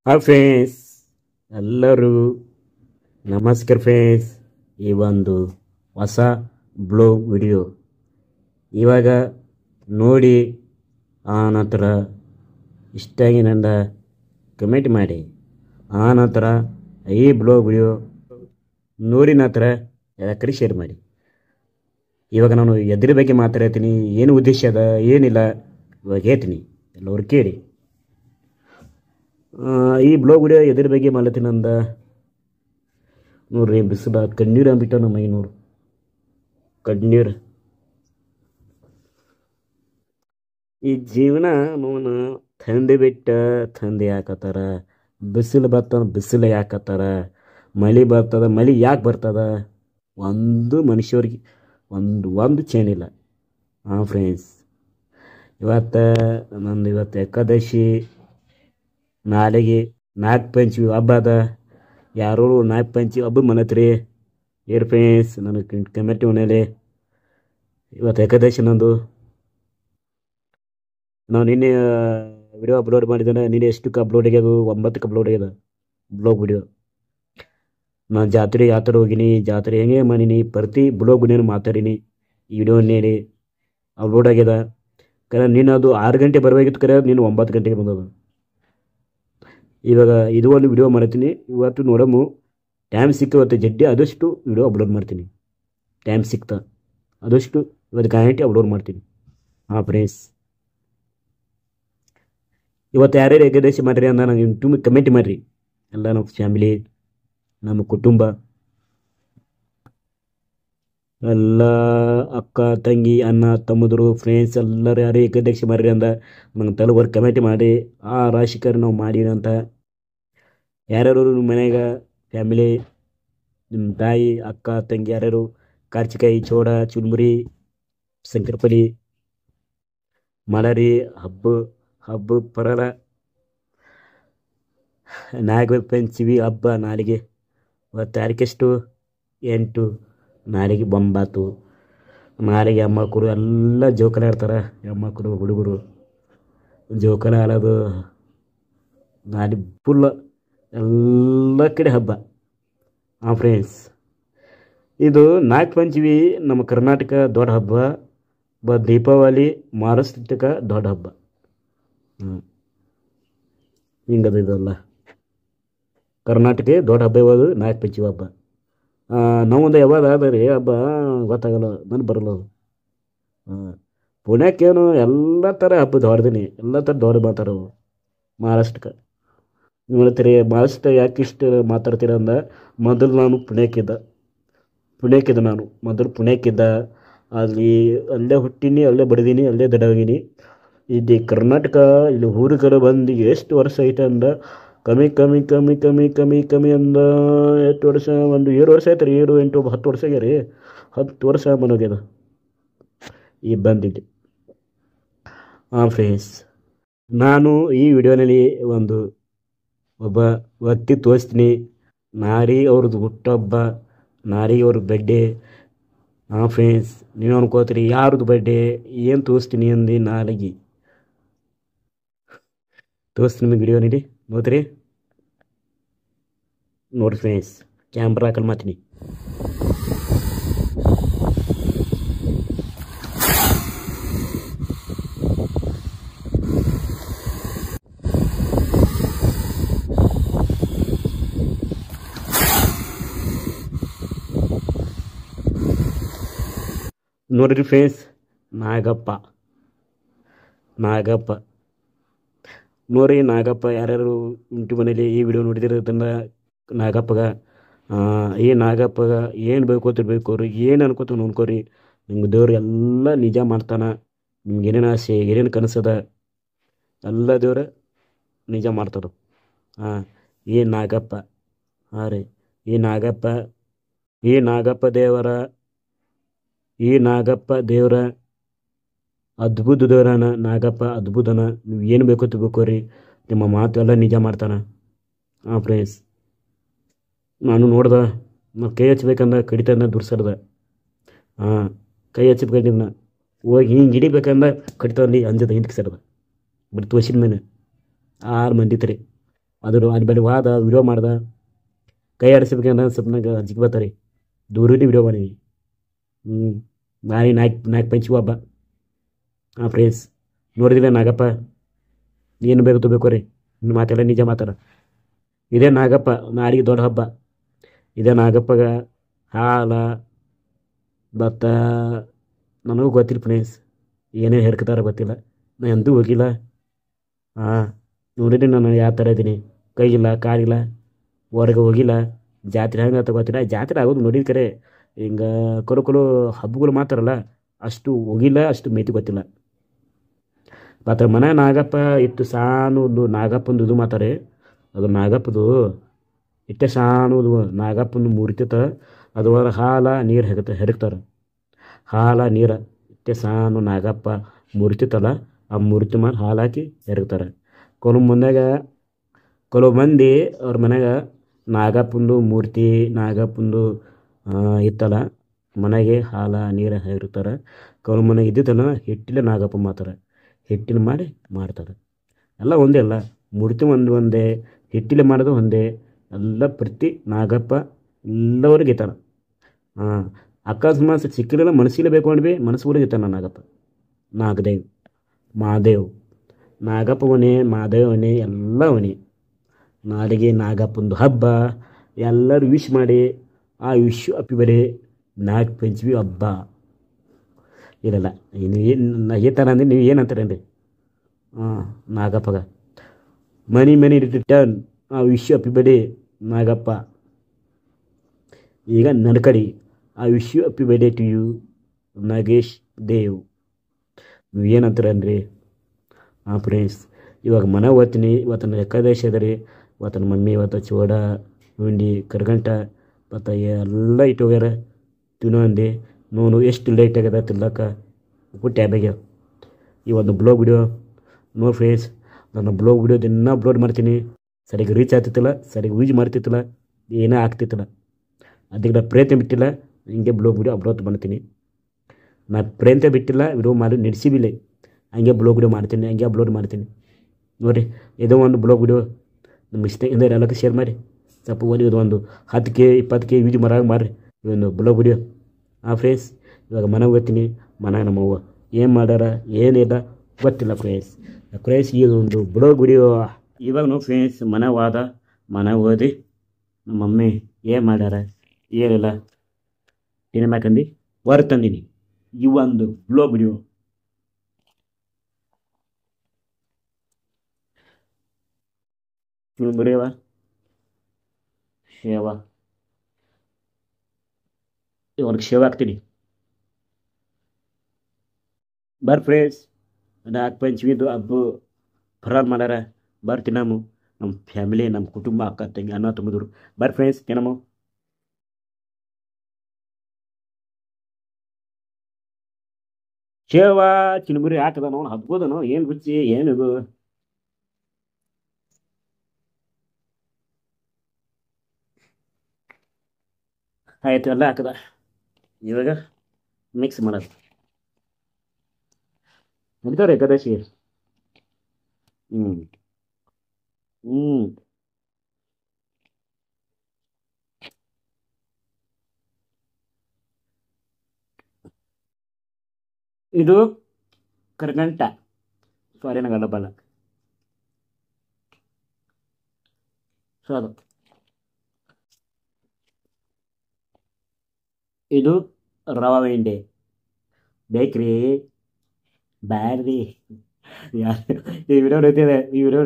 Hi friends, ಎಲ್ಲರೂ ನಮಸ್ಕಾರ friends. ಈ ಒಂದು ಹೊಸ ಬ್ಲಾಗ್ ವಿಡಿಯೋ ಇವಾಗ ನೋಡಿ ಆ ನಂತರ ಇಷ್ಟ ಆಗಿ ನಂದ ಕಮೆಂಟ್ ಮಾಡಿ. ಆ ನಂತರ ಈ ಬ್ಲಾಗ್ ವಿಡಿಯೋ ನೋಡಿ ನಂತರ ಎಲ್ಲ ಕಡೆ ಶೇರ್ ಮಾಡಿ. ಇವಾಗ ನಾನು ಎದ್ರ ಬಗ್ಗೆ ಮಾತಾಡ್ತೀನಿ, ಏನು ಉದ್ದೇಶ ಅದ ಏನಿಲ್ಲ ಇವಾಗ ಹೇಳ್ತೀನಿ, ಎಲ್ಲರೂ ಕೇಳಿ. ಈ ಬ್ಲಾಗ್ ವಿಡಿಯೋ ಎದ್ರ ಬಗ್ಗೆ ಮಾಡ್ಲತ್ತೀನಿ ಅಂದ ನೋಡ್ರಿ, ಬಿಸಿಲ ಕಣ್ಣೀರು ಅಂಬಿಟ್ಟ ನಮ್ಮ ಮೈ ನೋಡು, ಕಣ್ಣೀರು. ಈ ಜೀವನ ನೋನ ತಂದೆ ಬಿಟ್ಟ ತಂದೆ ಯಾಕತ್ತಾರ, ಬಿಸಿಲು ಬರ್ತದ ಬಿಸಿಲು ಯಾಕತ್ತಾರ, ಮಳೆ ಬರ್ತದ ಮಳೆ ಯಾಕೆ ಬರ್ತದ, ಒಂದು ಮನುಷ್ಯವ್ರಿಗೆ ಒಂದು ಚೇನ್ ಇಲ್ಲ. ಹಾಂ ಫ್ರೆಂಡ್ಸ್, ಇವತ್ತು ಏಕಾದಶಿ, ನಾಳೆಗೆ ನಾಗ ಪಂಚಮಿ ಹಬ್ಬ ಅದ. ಯಾರು ನಾಗ ಪಂಚಮಿ ಹಬ್ಬ ಮನತ್ರಿ ಏರ್ ಫ್ರೆಂಡ್ಸ್, ನನಗೆ ಕಮೆಂಟ್ ಮನೇಲಿ. ಇವತ್ತು ಏಕಾದಶಿ ನಂದು. ನಾವು ನಿನ್ನೆ ವಿಡಿಯೋ ಅಪ್ಲೋಡ್ ಮಾಡಿದ್ದೇನೆ. ನಿನ್ನೆ ಎಷ್ಟಕ್ಕೆ ಅಪ್ಲೋಡ್ ಆಗ್ಯದು? 9ಕ್ಕೆ ಅಪ್ಲೋಡ್ ಆಗ್ಯದ ಬ್ಲಾಗ್ ವಿಡಿಯೋ. ನಾನು ಜಾತ್ರೆ ಹೋಗಿನಿ, ಜಾತ್ರೆ ಹೆಂಗೆ ಮಾಡೀನಿ, ಪ್ರತಿ ಬ್ಲಾಗ್ ವಿಡಿಯೋನು ಮಾತಾಡೀನಿ. ಈ ವಿಡಿಯೋ ನೀಡಿ ಅಪ್ಲೋಡ್ ಆಗ್ಯದ. ಕರೆ ನೀನು ಅದು 6 ಗಂಟೆ ಬರಬೇಕಿತ್ತು, ಕರೆ ನೀನು 9 ಗಂಟೆಗೆ ಬಂದದ. ಇವಾಗ ಇದು ಒಂದು ವಿಡಿಯೋ ಮಾಡ್ತೀನಿ. ಇವತ್ತು ನೋಡಮು ಟೈಮ್ ಸಿಕ್ಕವತ್ತು ಜಡ್ಡಿ ಆದಷ್ಟು ವಿಡಿಯೋ ಅಪ್ಲೋಡ್ ಮಾಡ್ತೀನಿ. ಟೈಮ್ ಸಿಕ್ತಾ ಆದಷ್ಟು ಇವತ್ತು ಗ್ಯಾರಂಟಿ ಅಪ್ಲೋಡ್ ಮಾಡ್ತೀನಿ. ಹಾಂ ಫ್ರೆಂಡ್ಸ್, ಇವತ್ತು ಯಾರ್ಯಾರು ಏಕಾದಶಿ ಮಾಡಿರಿ ಅಂತ ನನಗೆ ತುಂಬ ಕಮೆಂಟ್ ಮಾಡಿರಿ. ಎಲ್ಲ ನಮ್ಮ ಫ್ಯಾಮಿಲಿ, ನಮ್ಮ ಕುಟುಂಬ ಎಲ್ಲ ಅಕ್ಕ ತಂಗಿ ಅಣ್ಣ ತಮ್ಮದರು ಫ್ರೆಂಡ್ಸ್ ಎಲ್ಲರೂ ಯಾರು ಏಕಾದಶಿ ಮಾಡಿರಿ ಅಂತ ನಂಗೆ ತಲುವರ್ ಕಮೆಂಟ್ ಮಾಡಿ. ಆ ರಾಶಿಕರು ನಾವು ಮಾಡಿರಿ ಅಂತ. ಯಾರ್ಯಾರು ನಿಮ್ಮ ಮನೆಯಾಗ ಫ್ಯಾಮಿಲಿ, ನಿಮ್ಮ ತಾಯಿ ಅಕ್ಕ ತಂಗಿ ಯಾರ್ಯಾರು ಕಾರ್ಚಿಕಾಯಿ ಚೋಡ ಚುರುಮುರಿ ಶಂಕರಪಲಿ ಮಾಡರಿ, ಹಬ್ಬ ಪರರ ನಾಗ ಪಂಚಮಿ ಹಬ್ಬ ನಾಳೆಗೆ. ತಾರೀಕೆಷ್ಟು 8, ನಾಳೆಗೆ ಬೊಂಬಾತು. ನಾಳೆಗೆ ಹೆಣ್ಮಕ್ಳು ಎಲ್ಲ ಜೋಕಾಲಿ ಆಡ್ತಾರೆ. ಹೆಣ್ಮಕ್ಳು ಹುಡುಗರು ಜೋಕಾಲಿ ಆಡೋದು ನಾಳೆ ಫುಲ್ ಎಲ್ಲ ಕಡೆ ಹಬ್ಬ. ಹಾಂ ಫ್ರೆಂಡ್ಸ್, ಇದು ನಾಗ ಪಂಚಮಿ ನಮ್ಮ ಕರ್ನಾಟಕ ದೊಡ್ಡ ಹಬ್ಬ. ದೀಪಾವಳಿ ಮಹಾರಾಷ್ಟ್ರಕ್ಕೆ ದೊಡ್ಡ ಹಬ್ಬ. ಹಿಂಗದ ಇದಲ್ಲ, ಕರ್ನಾಟಕ ದೊಡ್ಡ ಹಬ್ಬ ಯಾವುದು? ನಾಗ ಪಂಚಮಿ ಹಬ್ಬ. ನಾವೊಂದು ಯಾವಾಗ ಅದ ರೀ ಹಬ್ಬ ಗೊತ್ತಾಗಲ್ಲ, ನನಗೆ ಬರಲ್ಲ ಅದು. ಪುಣ್ಯಕ್ಕೇನು ಎಲ್ಲ ಥರ ಹಬ್ಬ ದೊಡ್ಡದಿನಿ, ಎಲ್ಲ ಥರ ದೊಡ್ಡ ಮಾತಾಡೋವು ಮಹಾರಾಷ್ಟ್ರಕ್ಕೆ. ನೀವು ಹೇಳ್ತೀರಿ ಮಹಾರಾಷ್ಟ್ರ ಯಾಕೆ ಇಷ್ಟು ಮಾತಾಡ್ತೀರ ಅಂದ, ಮೊದಲು ನಾನು ಪುಣ್ಯಕ್ಕಿದ್ದ ನಾನು ಮೊದಲು ಪುಣ್ಯಕ್ಕಿದ್ದ. ಅಲ್ಲೇ ಹುಟ್ಟಿನಿ, ಅಲ್ಲೇ ಬಡ್ದೀನಿ, ಅಲ್ಲೇ ದೊಡ್ಡೋಗಿನಿ. ಇಲ್ಲಿ ಕರ್ನಾಟಕ ಇಲ್ಲಿ ಊರುಗಳು ಬಂದು ಎಷ್ಟು ವರ್ಷ ಐತೆ ಅಂದ ಕಮ್ಮಿ ಅಂದ ಎಷ್ಟು ವರ್ಷ? ಒಂದು 7 ವರ್ಷ ಆಯ್ತು ರೀ. 7, 8, 10 ವರ್ಷ ಆಗ್ಯಾರ ರೀ. 10 ವರ್ಷ ಮನೋಗ್ಯದ ಈ ಬಂದಿದ್ದೆ. ಹಾಂ ಫ್ರೆಂಡ್ಸ್, ನಾನು ಈ ವಿಡಿಯೋನಲ್ಲಿ ಒಬ್ಬ ವ್ಯಕ್ತಿ ತೋರಿಸ್ತೀನಿ. ನಾರಿ ಅವ್ರದ್ದು ಹುಟ್ಟುಹಬ್ಬ, ನಾರಿ ಅವ್ರ ಬರ್ಡೇ. ಹಾಂ ಫ್ರೆಂಡ್ಸ್, ನೀವು ಅನ್ಕೋತೀರಿ ಯಾರ್ದು ಬರ್ಡೇ ಏನು ತೋರಿಸ್ತೀನಿ ಅಂದು. ನಾಳೆಗೆ ತೋರಿಸ್ತೀನಿ ನಿಮಗೆ ವಿಡಿಯೋ ನೋಡ್ರಿ ಫ್ರೆಂಡ್ಸ್. ಕ್ಯಾಮ್ರಾ ಹಾಕಲ್ ಮಾತೀನಿ. ನೋಡ್ರಿ ಫ್ರೆಂಡ್ಸ್, ನಾಗಪ್ಪ ನೋಡ್ರಿ. ನಾಗಪ್ಪ ಯಾರ್ಯಾರು ಇಂಟು ಮನೇಲಿ ಈ ವಿಡಿಯೋ ನೋಡಿದಿರೋದನ್ನ ಈ ನಾಗಪ್ಪಗ ಏನು ಬೇಕೋತಿರ್ಬೇಕು ಅವ್ರಿ, ಏನು ಅನ್ಕೋತ ನೋಡ್ಕೋರಿ. ನಿಮ್ಗೆ ದೇವ್ರು ಎಲ್ಲ ನಿಜ ಮಾಡ್ತಾನೆ. ನಿಮ್ಗೆ ಏನೇನು ಆಸೆ ಏನೇನು ಕನಸದ ಎಲ್ಲ ದೇವ್ರ ನಿಜ ಮಾಡ್ತಾರೆ. ಈ ನಾಗಪ್ಪ ರೀ, ಈ ನಾಗಪ್ಪ ದೇವರ ಅದ್ಭುತ ದೇವರನ. ನಾಗಪ್ಪ ಅದ್ಭುತನ. ನೀವು ಏನು ಬೇಕೋತಿರ್ಬೇಕು ರೀ, ನಿಮ್ಮ ಮಾತು ಎಲ್ಲ ನಿಜ ಮಾಡ್ತಾನೆ. ಹಾಂ ಫ್ರೆಂಡ್ಸ್, ನಾನು ನೋಡ್ದೆ, ನಾವು ಕೈ ಹಚ್ಬೇಕಂದ ಕಡಿತಂದ ದುರ್ಸರ್ದ. ಕೈ ಹಚ್ಚಬೇಕಂದಿದ್ನ ಹೋಗಿ ಹಿಂಗೆ ಹಿಡಿಬೇಕಂದ ಕಡಿತಲ್ಲಿ ಅಂಜದ ಹಿಂದಕ್ಕೆ ಸರ್ದ. ಬರೀ ತೋಸಿದ ಮೇಲೆ 6 ಮಂದಿ ಇತ್ತು ರೀ. ಅದ್ರ ಬಳಿ ವಾದ ವಿಡಿಯೋ ಮಾಡ್ದೆ. ಕೈ ಆಡಿಸ್ಬೇಕಂದ್ರೆ ಸ್ವಲ್ಪ ನಂಗೆ ಅಂಜಿಕೆ ಬರ್ತಾರೆ. ದೂರದ್ದು ವಿಡಿಯೋ ಮಾಡಿ ನಾಯಿ ನಾಲ್ಕು ಪಂಚಿ ಹಬ್ಬ. ಹಾಂ ಫ್ರೆಂಡ್ಸ್, ನೋಡಿದಿಲ್ಲ ನಾಗಪ್ಪ ಏನು ಬೇಕು ತಗೋಬೇಕು ರೀ. ಮಾತೆಲ್ಲ ನಿಜ ಮಾತಾಡ. ಇದೇ ನಾಗಪ್ಪ ನಾಡಿಗೆ ದೊಡ್ಡ ಹಬ್ಬ. ಇದೇ ನಾಗಪ್ಪಗ ಹಾಲ ಭತ್ತ ನನಗೂ ಗೊತ್ತಿಲ್ಲ ಫ್ರೆಂಡ್ಸ್, ಏನೇನು ಹೆರ್ಕ್ತಾರೆ ಗೊತ್ತಿಲ್ಲ. ನಾನು ಎಂದೂ ಹೋಗಿಲ್ಲ. ಹಾಂ, ನೋಡಿರಿ ನಾನು ಯಾವ ಥರ ಇದ್ದೀನಿ. ಕೈಗಿಲ್ಲ ಕಾಲಿಲ್ಲ, ಹೊರಗೆ ಹೋಗಿಲ್ಲ. ಜಾತ್ರೆ ಹಂಗೆ ಅಂತ ಗೊತ್ತಿಲ್ಲ. ಜಾತ್ರೆ ಆಗೋದು ನೋಡಿದ ಕರೆ ಹಿಂಗೆ ಕರು ಹಬ್ಬಗಳು ಮಾಡ್ತಾರಲ್ಲ ಅಷ್ಟು ಹೋಗಿಲ್ಲ, ಅಷ್ಟು ಮೇತಿ ಗೊತ್ತಿಲ್ಲ. ಮತ್ತು ಮನೆ ನಾಗಪ್ಪ ಇಟ್ಟು ಸಾಣದು ನಾಗಪ್ಪಂದು ಇದು ಮಾಡ್ತಾರೆ. ಅದು ನಾಗಪ್ಪದು ಇಟ್ಟೆ ಸಾಣದು ನಾಗಪ್ಪನ ಮೂರ್ತಿತ ಅದು ಹಾಲ ನೀರು ಹೆರಕ್ತಾರೆ. ಹಾಲ ನೀರು ಇಟ್ಟೆ ಸಾನು ನಾಗಪ್ಪ ಮೂರ್ತಿತಲ್ಲ, ಆ ಮೂರ್ತಿ ಮಾಡಿ ಹಾಲು ಹಾಕಿ ಹೆರಗ್ತಾರೆ. ಕೆಲವು ಮಂದಿ ಅವ್ರ ಮನೆಗೆ ನಾಗಪ್ಪಂದು ಮೂರ್ತಿ ನಾಗಪ್ಪಂದು ಇತ್ತಲ್ಲ ಮನೆಗೆ ಹಾಲ ನೀರು ಹೆರುತ್ತಾರೆ. ಕೆಲವು ಮನೆಗೆ ಇದ್ದಿದ್ದಲ್ಲ ಹಿಟ್ಟಿಲೆ ನಾಗಪ್ಪ ಮಾಡ್ತಾರೆ. ಹಿಟ್ಟಿನ ಮಾಡ್ತಾರೆ. ಎಲ್ಲ ಒಂದೇ ಅಲ್ಲ, ಮೂರ್ತಿ ಒಂದೇ, ಹಿಟ್ಟಿಲೆ ಮಾಡೋದು ಒಂದೇ. ಎಲ್ಲ ಪ್ರತಿ ನಾಗಪ್ಪ ಎಲ್ಲವರಿಗೆ ಇತ್ತಾನ. ಹಾಂ, ಅಕಸ್ಮಾತ್ ಸಿಕ್ಕಿರಲ್ಲ ಮನಸ್ಸಿಲೆ ಬೇಕು ಅನ್ಬಿ ಮನಸ್ಸುಗಳಿಗೆ ಇತ್ತಾನ ನಾಗಪ್ಪ. ನಾಗದೇವ್ ಮಹಾದೇವ್ ನಾಗಪ್ಪ ಅವನೇ, ಮಹಾದೇವ್ ಅವನೇ, ಎಲ್ಲ ಅವನೇ. ನಾಡಿಗೆ ನಾಗಪ್ಪಂದು ಹಬ್ಬ. ಎಲ್ಲರೂ ವಿಶ್ ಮಾಡಿ ಆ ವಿಶ್ ಅಪ್ಪಿ ಬರೀ ನಾಗ ಪಂಚಮಿ ಹಬ್ಬ. ಇರಲ್ಲ ನೀವು ಏನು ಈ ಥರ ಅಂದರೆ ನೀವು ಏನು ಅಂತಾರೇನ್ರಿ? ಹಾಂ, ನಾಗಪ್ಪಗ ಮನಿ ರಿಟರ್ನ್ ಆ ವಿಶ್ ಅಪ್ಪಿ ಬರೀ ನಾಗಪ್ಪ. ಈಗ ನಡ್ಕಡಿ ಆ wish happy birthday to you Nagesh Dev. ನೀವು ಏನು ಅಂತಾರನ್ರಿ? ಹಾಂ ಫ್ರೆಂಡ್ಸ್, ಇವಾಗ ಮನೆ ಓದ್ತೀನಿ. ಇವತ್ತು ಏಕಾದಶಿ ಅದ ರೀ. ಇವತ್ತು ನಮ್ಮ ಮಮ್ಮಿ ಇವತ್ತು ಚೋಡ ಉಂಡಿ ಕರ್ಗಂಟ ಮತ್ತು ಎಲ್ಲ ಇಟ್ಟು ಹೋಗ್ಯಾರ ತಿನ್ನೋ ಅಂದೆ. ನೋಡು ಎಷ್ಟು ಲೇಟ್ ಆಗ್ಯದ ತಿನ್ಲಕ್ಕ ಟ್ಯಾಬ್ ಆಗ್ಯಾವ. ಈ ಒಂದು ಬ್ಲಾಗ್ ವಿಡಿಯೋ ನೋ ಫ್ರೆಂಡ್ಸ್, ನಾನು ಬ್ಲಾಗ್ ವಿಡಿಯೋ ದಿನ ಅಪ್ಲೋಡ್ ಮಾಡ್ತೀನಿ. ಸರಿಗೆ ರೀಚ್ ಆಗ್ತಿತ್ತಿಲ್ಲ, ಸರಿಗೆ ಯೂಸ್ ಮಾಡ್ತಿತ್ತಿಲ್ಲ, ಏನೂ ಆಗ್ತಿತ್ತಿಲ್ಲ. ಅದಕ್ಕೆ ನಾನು ಪ್ರಯತ್ನ ಬಿಟ್ಟಿಲ್ಲ. ಹಿಂಗೆ ಬ್ಲಾಗ್ ವಿಡಿಯೋ ಅಪ್ಲೋಡ್ ಮಾಡ್ತೀನಿ. ನಾನು ಪ್ರಯತ್ನ ಬಿಟ್ಟಿಲ್ಲ, ವಿಡಿಯೋ ಮಾಡಿ ನಡೆಸಿಬಿಲ್ಲ. ಹಂಗೆ ಬ್ಲಾಗ್ ವಿಡಿಯೋ ಮಾಡ್ತೀನಿ, ಹಂಗೆ ಅಪ್ಲೋಡ್ ಮಾಡ್ತೀನಿ. ನೋಡಿರಿ, ಇದೋ ಒಂದು ಬ್ಲಾಗ್ ವಿಡಿಯೋ ನಮ್ಮ ಇಷ್ಟದಿಂದ ಎಲ್ಲಕ್ಕೆ ಶೇರ್ ಮಾಡಿ. ಸ್ವಲ್ಪ ಓದಿದ್ದು ಒಂದು 10K 20K ಯೂಸ್ ಮರಾಗ ಮಾಡಿರಿ ಈ ಒಂದು ಬ್ಲಾಗ್ ವಿಡಿಯೋ. ಹಾಂ ಫ್ರೆಂಡ್ಸ್, ಇವಾಗ ಮನೆಗೆ ಹೋಗ್ತೀನಿ. ಮನೆಗೆ ನಮ್ಮವ್ವ ಏನು ಮಾಡ್ಯಾರ ಏನಿಲ್ಲ ಗೊತ್ತಿಲ್ಲ ಫ್ರೆಂಡ್ಸ್. ಈ ಒಂದು ಬ್ಲಾಗ್ ವಿಡಿಯೋ ಇವಾಗ ನಾವು ಫ್ರೆಂಡ್ಸ್ ಮನೆ ಓದಿ ನಮ್ಮ ಮಮ್ಮಿ ಏನು ಮಾಡ್ಯಾರ ಏನಿಲ್ಲ ತಿನ್ನಬೇಕಂದು ತಂದೀನಿ. ಈ ಒಂದು ಬ್ಲಾಗ್ ವಿಡಿಯೋ ಚುರುಮುರಿಯವ ಶೇವ ಇವ್ರಿಗೆ ಶೇವ ಹಾಕ್ತೀನಿ. ಫ್ರೆಂಡ್ಸ್, ನಾಗ ಪಂಚಮಿದು ಹಬ್ಬ ಫರಾಲ್ ಮಾಡ್ಯಾರ. ತಿನ್ನಮು ನಮ್ಮ ಫ್ಯಾಮಿಲಿ, ನಮ್ಮ ಕುಟುಂಬ, ಅಕ್ಕ ತಂಗಿ ಅಣ್ಣ ತಮ್ಮದರು. ಫ್ರೆಂಡ್ಸ್ ತಿನ್ನಮು. ಶೇವ ಚಿನ್ಮುರಿ ಹಾಕದ ನಾವು ಹಬ್ಬೋದನು ಏನು ರುಚಿ ಏನಿದು. ಆಯ್ತು, ಎಲ್ಲ ಹಾಕದ. ಇವಾಗ ಮಿಕ್ಸ್ ಮಾಡೋದು ನಡೀತಾವ್ರಿ ಏಕಾದಶಿ. ಇದು ಕರ್ಗಂಟ, ಸಾರಿ ನಂಗೆ ಬಲ್ಲ. ಸೊ ಅದು ಇದು ರವಾ ಉಂಡೆ ಬೇಕ್ರಿ ಬ್ಯಾಡ್ರಿ. ಈ ವಿಡಿಯೋ ನಡೀತಿದೆ. ಈ ವಿಡಿಯೋ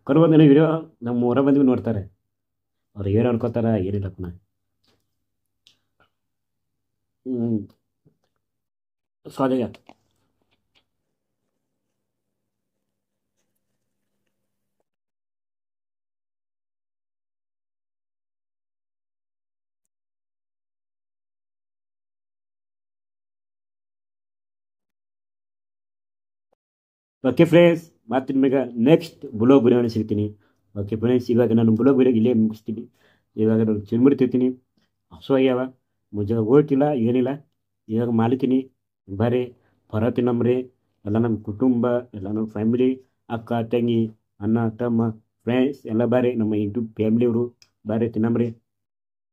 ಕರ್ಕೊಂದಿನ ವಿಡಿಯೋ ನಮ್ಮ ಊರ ಮಂದಿ ನೋಡ್ತಾರೆ. ಅವ್ರು ಏನು ಅನ್ಕೋತಾರ ಏನಿಲ್ಲಪ್ಪ. ಸ್ವಾದಿಗ ಓಕೆ ಫ್ರೆಂಡ್ಸ್, ಮತ್ತೆ ನಿಮಗೆ ನೆಕ್ಸ್ಟ್ ಬ್ಲಾಗ್ ವಿಡಿಯೋ ಸಿಗ್ತೀನಿ. ಓಕೆ ಫ್ರೆಂಡ್ಸ್, ಇವಾಗ ನಾನು ಬ್ಲಾಗ್ ವಿಡಿಯೋ ಇಲ್ಲೇ ಮುಗಿಸ್ತೀನಿ. ಇವಾಗ ನಾನು ಚಿನ್ಮುರಿ ತಿಂತೀನಿ. ಹಸು ಆಗ್ಯಾವ, ಮುಂಜಾನೆ ಹೋಗ್ತಿಲ್ಲ ಏನಿಲ್ಲ. ಇವಾಗ ಮಾಡ್ತೀನಿ ಬರ್ರಿ ಹೊರ ತಿನ್ನಮ್ರಿ. ಎಲ್ಲ ನಮ್ಮ ಕುಟುಂಬ, ಎಲ್ಲ ನಮ್ಮ ಫ್ಯಾಮಿಲಿ, ಅಕ್ಕ ತಂಗಿ ಅಣ್ಣ ತಮ್ಮ ಫ್ರೆಂಡ್ಸ್ ಎಲ್ಲ ಬಾರಿ ನಮ್ಮ ಯೂಟ್ಯೂಬ್ ಫ್ಯಾಮಿಲಿಯವರು ಬಾರಿ ತಿನ್ನಮ್ರಿ.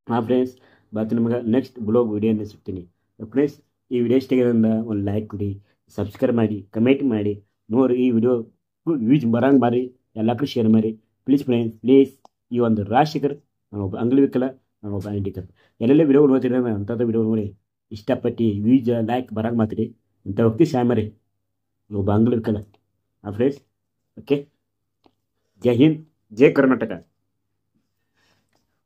ಹಾಂ ಫ್ರೆಂಡ್ಸ್, ಬಾತು ನಿಮಗೆ ನೆಕ್ಸ್ಟ್ ಬ್ಲಾಗ್ ವಿಡಿಯೋನ ಸಿಗ್ತೀನಿ. ಫ್ರೆಂಡ್ಸ್, ಈ ವಿಡಿಯೋ ಇಷ್ಟ ಆಗಿರೋದ್ರಿಂದ ಒಂದು ಲೈಕ್ ಕೊಡಿ, ಸಬ್ಸ್ಕ್ರೈಬ್ ಮಾಡಿ, ಕಮೆಂಟ್ ಮಾಡಿ. ನೋಡಿ ಈ ವಿಡಿಯೋ ಯೂಸ್ ಬರಂಗೆ ಮಾಡಿ ಎಲ್ಲಕ್ಕೂ ಶೇರ್ ಮಾಡಿ ಪ್ಲೀಸ್ ಫ್ರೆಂಡ್ಸ್, ಪ್ಲೀಸ್. ಈ ಒಂದು ರಾಜಶೇಖರ್, ನಾನು ಒಬ್ಬ ಅಂಗವಿಕಲ, ನಾನು ಒಬ್ಬ ಹ್ಯಾಂಡಿಕ್ಯಾಪ್. ಎಲ್ಲೆಲ್ಲ ವಿಡಿಯೋ ನೋಡ್ತೀರಿ ಅಂಥದ್ದು ವಿಡಿಯೋ ನೋಡಿ ಇಷ್ಟಪಟ್ಟು ವ್ಯೂಸ್ ಲೈಕ್ ಬರಂಗೆ ಮಾತ್ರಿ. ಇಂಥ ವ್ಯಕ್ತಿ ಶಾಮರಿ ಒಬ್ಬ ಅಂಗವಿಕಲ. Friends, okay. ಜೈ ಹಿಂದ್, ಜೈ ಕರ್ನಾಟಕ.